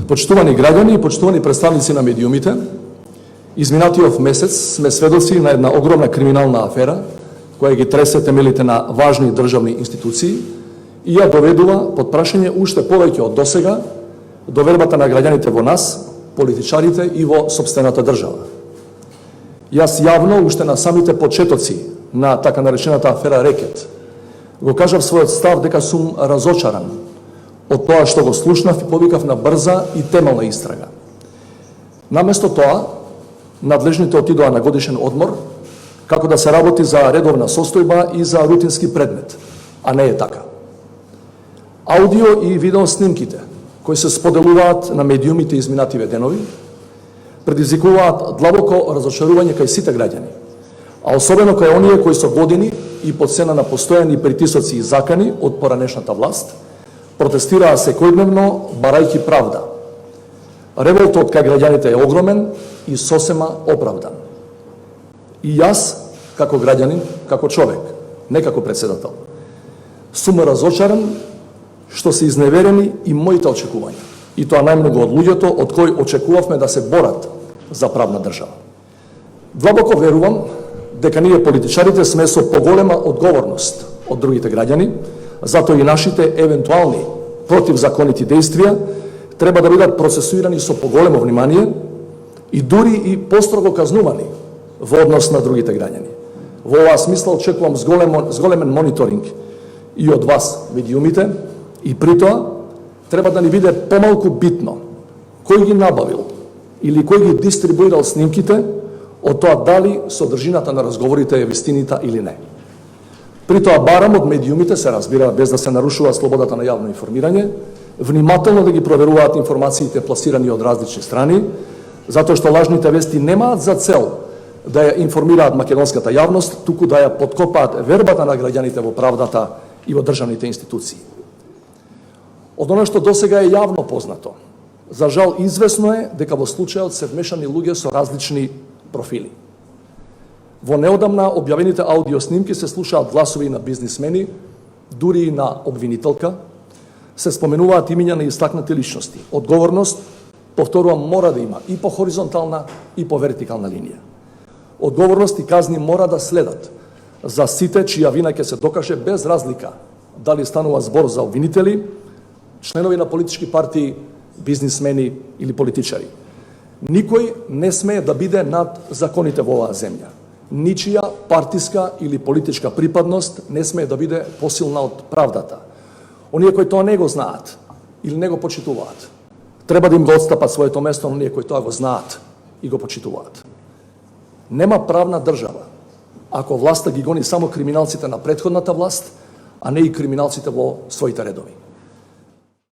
Почитувани граѓани и почитувани представници на медиумите, изминатиот месец сме сведоци на една огромна криминална афера која ги тресе темелите на важни државни институции и ја доведува под прашање уште повеќе од досега довербата на граѓаните во нас, политичарите и во сопствената држава. Јас јавно, уште на самите почетоци на така наречената афера Рекет, го кажав својот став дека сум разочаран од тоа што го слушнав и повикав на брза и темелна истрага. Наместо тоа, надлежните отидоа на годишен одмор, како да се работи за редовна состојба и за рутински предмет, а не е така. Аудио и видео снимките, кои се споделуваат на медиумите изминативе денови, предизвикуваат длабоко разочарување кај сите граѓани, а особено кај оние кои со години и под сена на постојани притисоци и закани од поранешната власт, протестираа секојдневно барајќи правда. Револтот кај граѓаните е огромен и сосема оправдан. И јас, како граѓанин, како човек, не како председател, сум разочаран што се изневерени и моите очекувања. И тоа најмногу од луѓето од кои очекувавме да се борат за правна држава. Длабоко верувам дека ние политичарите сме со поголема одговорност од другите граѓани, затоа и нашите евентуални противзаконити действија треба да бидат процесуирани со поголемо внимание и дури и построго казнувани во однос на другите граѓани. Во оваа смисла очекувам зголемен мониторинг и од вас, медиумите, и при тоа треба да ни биде помалку битно кој ги набавил или кој ги дистрибуирал снимките од тоа дали содржината на разговорите е вистинита или не. При тоа барам од медиумите, се разбира, без да се нарушува слободата на јавно информирање, внимателно да ги проверуваат информациите пласирани од различни страни, затоа што лажните вести немаат за цел да ја информираат македонската јавност, туку да ја подкопаат вербата на граѓаните во правдата и во државните институции. Од оно што досега е јавно познато, за жал известно е дека во случајот се вмешани луѓе со различни профили. Во неодамна објавените аудио снимки се слушаат гласови на бизнисмени, дури и на обвинителка, се споменуваат имиња на истакнати личности. Одговорност, повторувам, мора да има и по хоризонтална и по вертикална линија. Одговорност и казни мора да следат за сите чија вина ќе се докаже без разлика дали станува збор за обвинители, членови на политички партии, бизнисмени или политичари. Никој не смее да биде над законите во оваа земја. Ничија партиска или политичка припадност не смее да биде посилна од правдата. Оние кои тоа не го знаат или не го почитуваат, треба да им го отстапат своето место на оние кои тоа го знаат и го почитуваат. Нема правна држава ако власта ги гони само криминалците на претходната власт, а не и криминалците во своите редови.